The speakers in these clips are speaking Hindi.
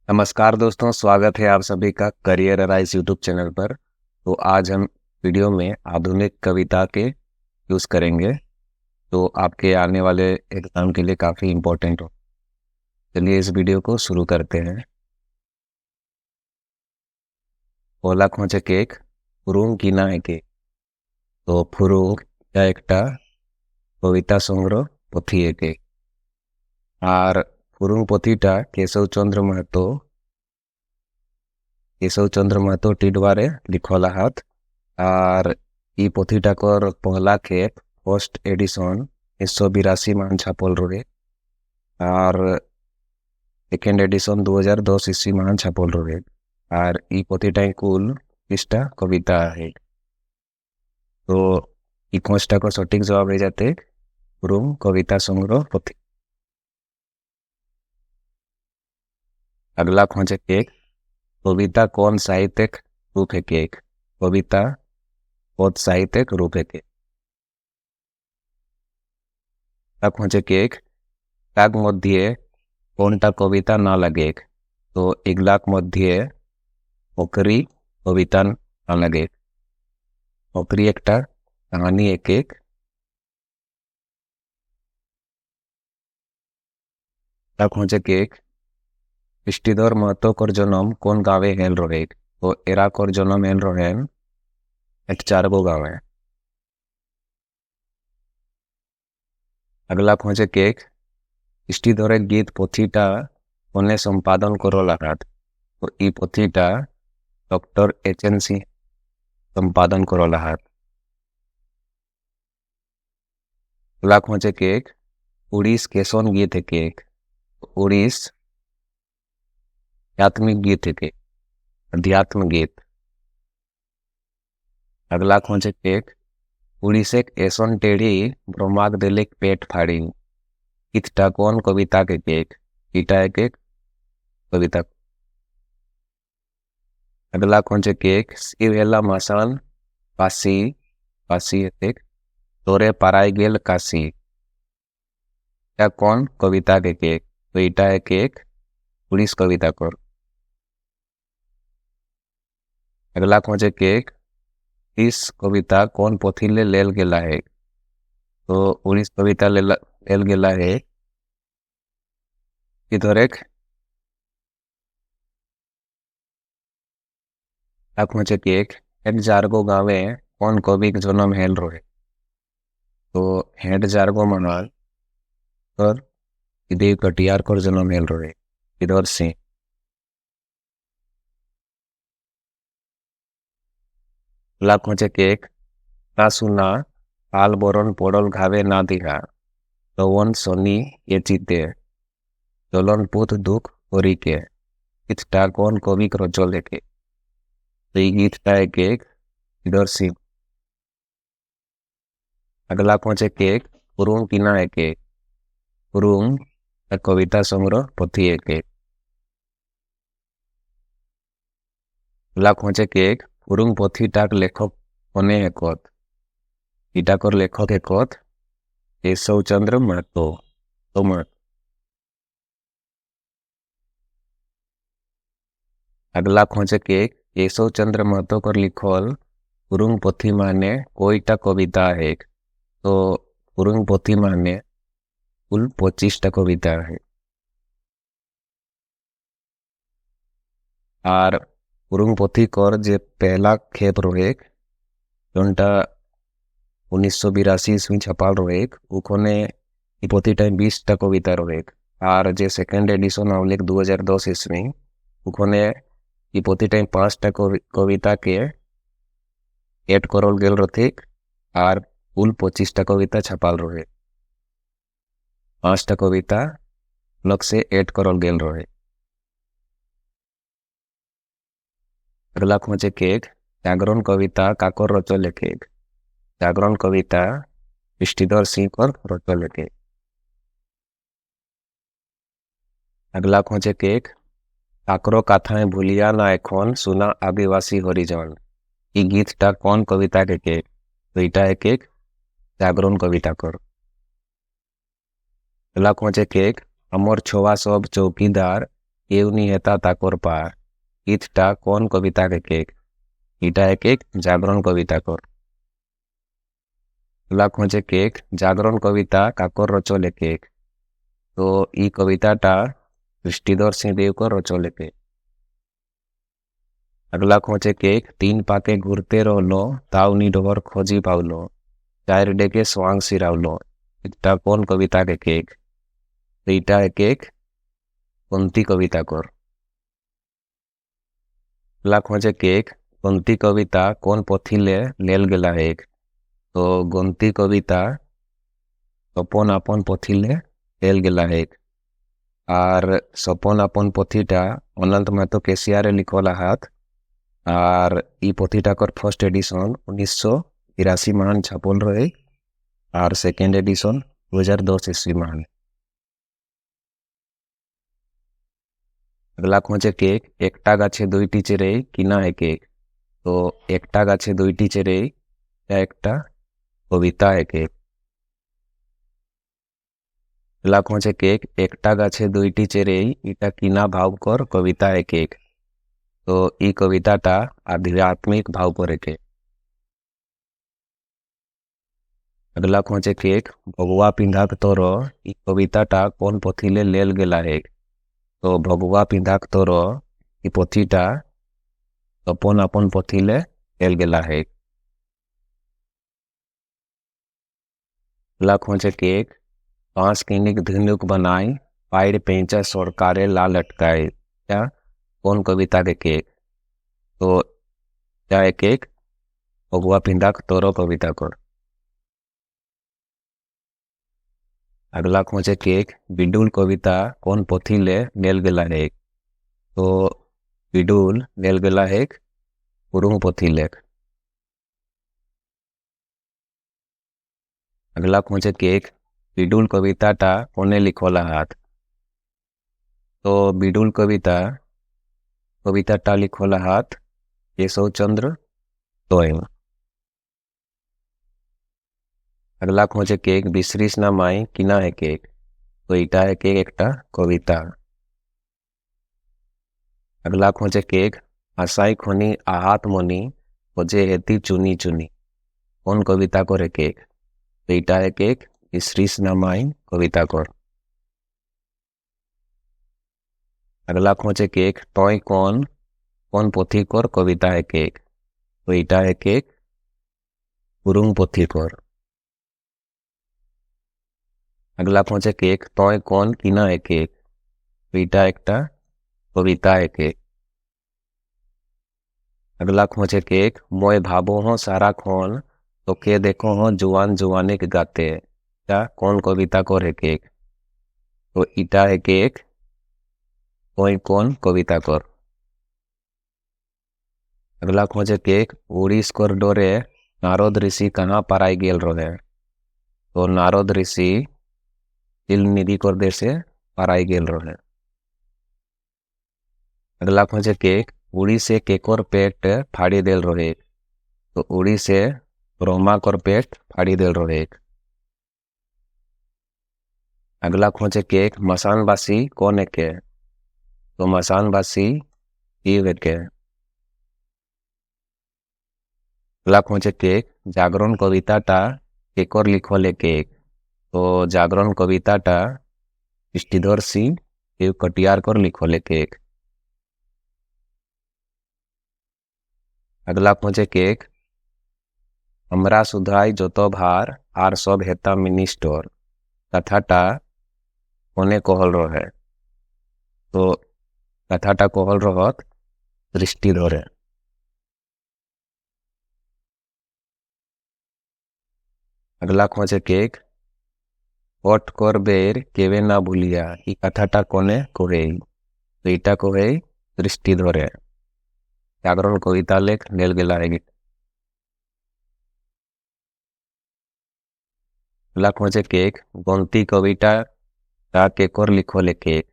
नमस्कार दोस्तों, स्वागत है आप सभी का करियर राइज यूट्यूब चैनल पर। तो आज हम वीडियो में आधुनिक कविता के यूज़ करेंगे, तो आपके आने वाले एग्जाम के लिए काफ़ी इम्पोर्टेंट हो। चलिए इस वीडियो को शुरू करते हैं। ओला खोजे केक फुरुम किना है केक। तो फुरुम या एकटा कविता संग्रह पथी है केक और फुरुम पथिटा केशवचंद्र महतो टिडवारे लिखला हाथ और ई पोथीटाकर पहला खेप फर्स्ट एडिशन 1982 मान छापल रहे और सेकेंड एडिशन 2010 ईस्वी मान छापल रहे और ई पोथीटा कुल 20टा कविता है। तो ई 5टा को सटीक जवाब हो जाते फुरुम कविता संग्रह पोथी। अगला खोजे केक कविता कौन साहित्यिक रूप है केक। कविता बहुत साहित्यिक रूप है केक। खोजे केक ताक मध्य कोनटा कविता ना लगे। तो इगलाक मध्य ओकरी कविता ना लगे। ओकरी एकटा कहानी एक एक। खोजे केक इष्टिधर महतो कर जन्म कौन गावे हेल रहे। तो एरा कर जन्म हेल रहे 4 गाँव। अगला खोजे केक इष्टिधर गीत पोथीटा कोने संपादन करला हाथ। तो ई पोथीटा डॉक्टर एच.एन. सिंह संपादन करला हाथ। अगला खोजे केक उड़ीस केसन गीत है केक। उड़ीस आध्यात्मिक गीत है केक, अध्यात्म गीत। अगला खोजे केक उड़ीसेक एसन टेढ़ी ब्रह्माग दिलिक पेट फाड़ी। इतना कौन कविता के केक। इटा एक एक कविता। अगला खोजे केक शिवेला मसान पासी पासी एक तोरे पाराई गेल काशी। क्या कौन कविता के केक। तो इटा एक एक उड़ीस कविता कर। अगला खोजे केक इस कविता कौन पोथीले लेल गेला है। तो उड़ीस कविता लेल गेला है इधर एक। खोजे केक हेड जारगो गावे कौन कवि जन्म हेल रहे। तो हेड जारगो मनल कर देव कटियार कर जन्म हेल रहे इधर से। खोजे केक ना सुना हाल बोरन पोड़ल घावे ना दिहा। तवन सनी ये चीते चलन पुत दुख होरी के इतना कौन कवि रचल है के। तो गीतटा एक एक इधर सिंह। अगला खोजे केक फुरुम किना है केक। फुरुम कविता संग्रह पोथी है केक। अगला खोजे केक फुरुम पोथीटाक लेखक कोने है कत। इटाकर लेखक है कत केशवचंद्र महतो। तो अगला खोजे केक केशवचंद्र महतो कर लिखल फुरुम पोथी माने कोईटा कविता है। तो फुरुम पोथी माने कुल 25टा कविता है और फुरुम पोथी कर जे पहला खेप रहे जोनटा 1982 ईस्वी छपाल रहे उखने ई पोथी टाइम 20टा कविता रहे और जे सेकेंड एडिशन आवलिक 2010 ईस्वी उखने ई पोथी टाइम 5टा कविता के एड करल गेल रहे और कुल 25टा कविता छपाल रहे। 5टा कविता अलग से एड करल गेल रहे। अगला खोजे केक जागरण कविता काकर रचल केक। जागरण कविता इष्टिधर सिंह कर रचल केक। अगला खोजे केक काकरो कथाएं भूलिया ना एखन सुना आदिवासी हरिजन। ई गीतटा कौन कविता के केक। तो इटा एक एक জাগরণ কবিতা কর। এলা খোঁজে কেক আমর ছোয়া সব চৌকিদার কেউ নি হেতা তাকর পার। ইথটা কোন কবিতা কে কেক? ইটা এক এক জাগরণ কবিতা কর। এলা খোঁজে কেক জাগরণ কবিতা কাকর রচলে কেক? তো ই কবিতাটা বৃষ্টিধর সিংদেवकर রচলে কেক। अगला खोजे केक तीन पाके घूरते रहलो ताव निडोर खोजी पावलो चार डेके स्वांग सिरावलो। इटा कौन कविता के केक? तो इटा केक पंक्ति कविता कर। अगला खोजे केक पंक्ति कविता कौन पोथीले लेल गेला एक? तो गंती कविता सपन आपन पोथीले लेल गेला एक। और सपन आपन पोथीटा अनंत महतो केसियारे लिखोला हाथ और इ पोथीटाकर फर्स्ट एडिशन 1982 मान छापल रहे और सेकेंड एडिशन 2010 ईस्वी मान। अगला खोजे केक एकटा गाछे दुईटी चेरे किना है केक? तो एकटा गाछे दुईटी चेरे एकटा कविता है केक। अगला खोजे केक एकटा गाछे दुईटी चेरे इटा किना भावकर कविता है केक? तो इ कविताटा आध्यात्मिक भाव पर के। अगला खोजे केक भगवा पिंधाक तोर इ कविताटा कौन पोथीले लेल गेला है? तो भगवा पिंधाक तोर इ पोथीटा सपन आपन पोथीले लेल गेला है। अगला खोजे केक पांच किनिक धुनुक बनाई पाइड पेंचा सरकारे ला लटकाए। क्या कौन कविता के केक? तो क्या एक एक भगवा पिंडाक तोरो कविता कर। अगला खोजे केक बिडुल कविता कौन पोथीले लेल गेला है? तो बिडुल लेल गेला है पुरुंग पोथीले। अगला खोजे केक बिडुल कविताटा कोने लिखोला हाथ? तो बिडुल कविताटा लिखोला हाथ केशव चंद्र तोयम। अगला खोजे केक बिश्रीस ना माई किना है केक? तो इटा है केक एकटा कविता। अगला खोजे केक आशाई खोनी आहात मनी खोजे हेती चुनी चुनी कौन कविता करे केक? तो इटा है केक बिश्रीस ना माई कविता कर। अगला खोजे केक तोय कौन पोथी कर कविता है केक? तो इटा है केक पुरुंग पोथी कर। अगला खोजे केक तोय कौन किना है केक? तो इटा एकटा कविता है केक। अगला खोजे केक मोय भाबो हो सारा खोन तो के देखो हो जुआन जुआने के गाते। क्या कौन कविता कर है केक? तो इटा है केक तोय कौन कविता कर। अगला खोजे केक उड़ीस कर डोरे नारद ऋषि कहाँ पराई गेल रहे? तो नारद ऋषि तिल निधि कर दे से पराई गेल रहे। अगला खोजे केक उड़ी से केकर पेट फाड़ी देल रहे? तो उड़ी से ब्रह्मा कर पेट फाड़ी देल रहे। अगला खोजे केक मसानबासी कौन है के? तो मसानबासी शिव है के। अगला खोजे केक जागरण कविताटा केकर लिखोले केक? तो जागरण कविताटा बृष्टिधर सिंह शिव कटियार कर लिखोले केक। अगला खोजे केक हमरा सुधाई जोतो भार आर सब हेता मिनिस्टर कथाटा कोने कहल रहे? तो कथाटा कहल रहत दृष्टिधरे। अगला खोजे केक ओट कर बेर केवे ना भूलिया इ कथाटा कोने कहे? तो इटा कहे दृष्टिधरे। जागरण कविता लेख लेल गेला है। अगला खोजे केक गंती कविता ता केकर लिखोले केक?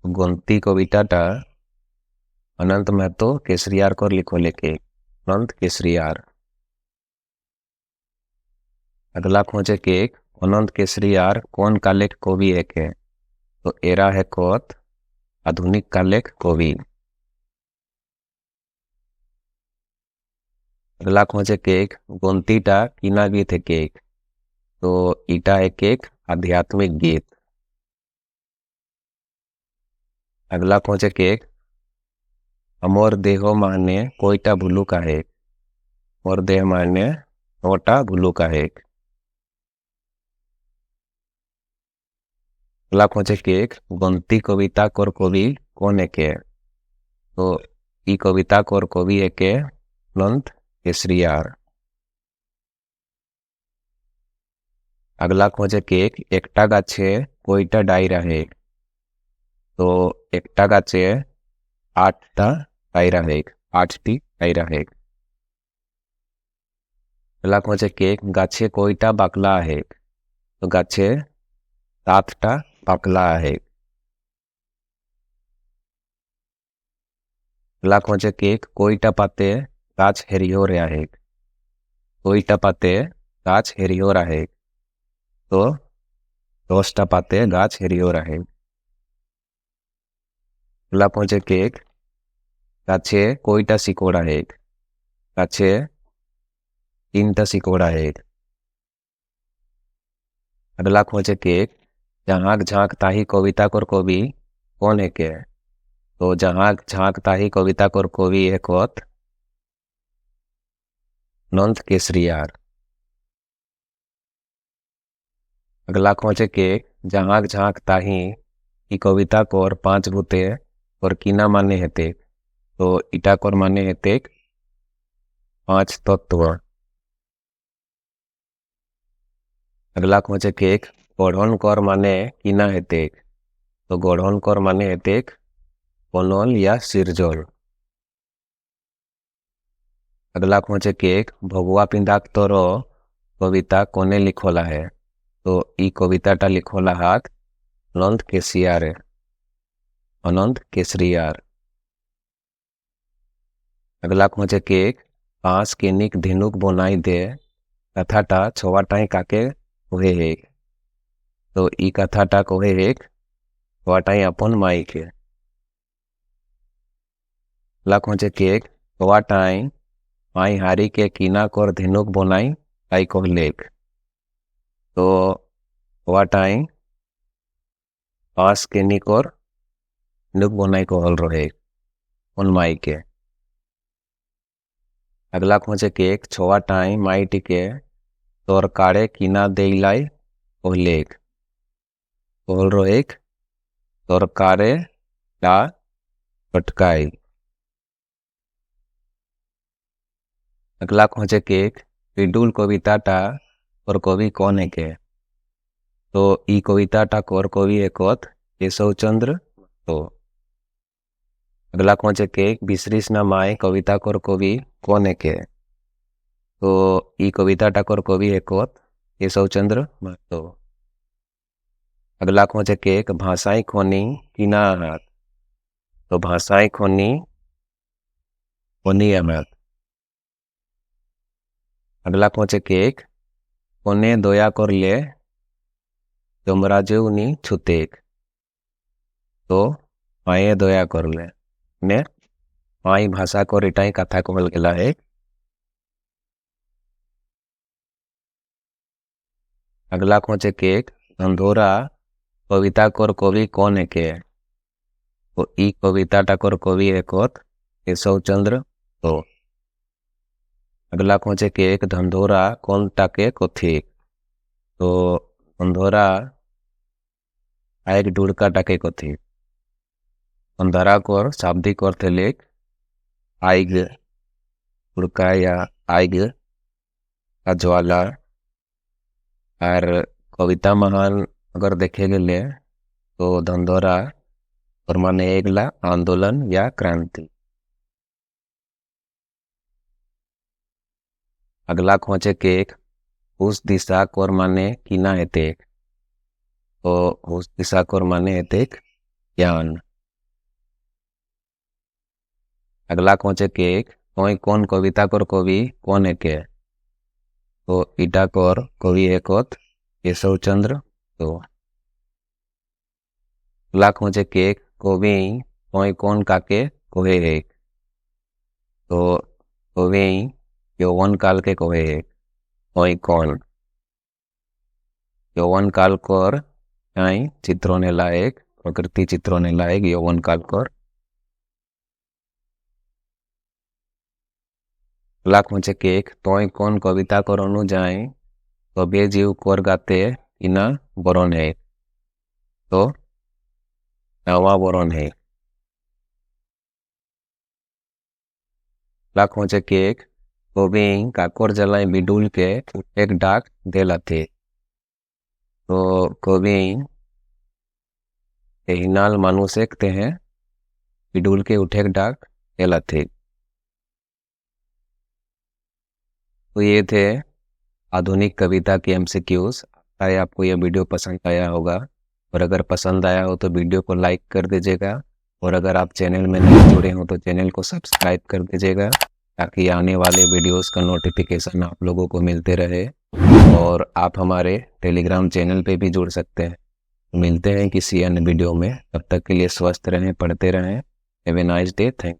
गंती कविताटा अनंत महतो केसरियार कर लिखोले केक। अनंत केसरियार। अगला खोजे केक अनंत केसरियार कौन कालेक कवि एके। तो एरा है कोत आधुनिक कालेक कवि। अगला खोजे केक गोंतीटा किना गीत है केक। तो ईटा है केक आध्यात्मिक गीत। अगला खोजे केक अमोर देहो माने कोईटा भूलू का है। मोर देह माने नोटा भूलू का है। अगला खोजे केक गंती कविता कोर कवि कौन एके। तो ई कविता कोर कवि एके अनंत केसरियार। अगला खोजे केक एकटा गाछे कोईटा डायरा है। तो एकटा गाछे 8टा डायरा है, 8टी डायरा है। अगला खोजे केक गाछे कोईटा बाकला है। तो गाछे 7टा बाकला है। अगला खोजे केक कोईटा पाते गाछ हेरियोरा है। कोईटा पाते गाछ हेरियोरा है। तो 10टा पाते गाछ हेरियोरा है। अगला खोजे केक गाछे कोईटा सिकोड़ा है। गाछे 3टा सिकोड़ा है। अगला खोजे केक जहाँक झाँक ताही कविता कोर कवि कौन है के। तो जहाँक झाँक ताही कविता कोर कवि एक होत अनंत केसरियार। अगला खोजे केक जहाँक झाँक ताही की कविता कोर 5 भूते और कीना माने हेते। तो इटा कोर माने हेते 5 तत्व। अगला खोजे केक गढ़न कर माने कीना हेते। तो गढ़न कर माने हेते बनल या सिरजल। अगला खोजे केक भगवा पिंडाक तोरो कविता कोने लिखोला है। तो ई कविताटा लिखोला हाथ अनंत केसियार अनंत केसरियार। अगला खोजे केक पांच केनिक धेनुक बनाई दे कथाटा छवाटाई काके कोहे एक। तो ई कथाटा कोहे एक छवाटाई अपन माई के। अगला खोजे केक छवाटाई माई हारी के कीना कोर धेनुक बनाई आई कोहलेक। तो छवाटाई पांच केनिक और नुक बनाई कोहल रहे उन माई के। अगला खोजे केक छवाटाई माई टिके तोर काड़े कीना देलाई कोहलेक। कोहल रोएक तोर काड़े ला पटकाई। अगला खोजे केक पिडुल कविताटा और कवि कौन है के। तो ई कविताटा कोर कवि एकोत केशव चंद्र तो। अगला खोजे केक बिसरिसना माय कविता कोर कवि कौन है के। तो ई कविताटा कोर कवि एकोत केशव चंद्र महतो। अगला खोजे केक भाषाई खोनी कीना अनाथ। तो भाषाई खोनी कोनी अनाथ। अगला खोजे केक कोने दोया कर ले जमराजे उनी छुतेक। तो माए दोया कर ले ने माई भाषा को रिटाई कथा को मिल गया है। अगला खोजे केक धंधोरा कविता कोर कवि कौन है के। तो ई कविता टाकोर कवि एकोत केशव चंद्र तो। अगला खोजे केक धंधोरा कौन टाके कोथी। तो धंधोरा आयक डुड़का टाके कोथी। अंधारा कोर शाब्दिक अर्थ लेख आइग डुड़का या आइग का ज्वाला। और कविता महान अगर देखे गए तो धंधोरा और माने एगला आंदोलन या क्रांति। अगला खोजे केक उस दिशा कोर माने कीना हेतेक। तो उस दिशा कोर माने हेतेक ज्ञान। अगला खोजे केक कोई कौन कविता कोर कवि कौन है के। तो इटाकोर कवि एकत केशव चंद्र। तो लाख मुझे केक कवि कोई कौन काके कोहे एक। तो कवि यौवन काल के कोहे एक कोई कौन यौवन काल कोर काई चित्रों ने लायक प्रकृति चित्रों ने लायक यौवन काल कोर। लाख मुझे केक तोय कौन कविता करनु जाए कबे जीव कोर गाते इना बरन है। तो नवा बरन है। लाख मुझे केक कवि काकोर जलाई बिडुल के एक डाक देला थे। तो कवि हिनाल मानुष एकते हैं बिडुल के उठे डाक देला थे। तो ये थे आधुनिक कविता के एमसीक्यूज। आए आपको यह वीडियो पसंद आया होगा, और अगर पसंद आया हो तो वीडियो को लाइक कर दीजिएगा, और अगर आप चैनल में नहीं जुड़े हो तो चैनल को सब्सक्राइब कर दीजिएगा, ताकि आने वाले वीडियोस का नोटिफिकेशन आप लोगों को मिलते रहे। और आप हमारे टेलीग्राम चैनल पे भी जुड़ सकते हैं। मिलते हैं किसी अन्य वीडियो में, तब तक के लिए स्वस्थ रहें, पढ़ते रहें। Have a nice day. Thank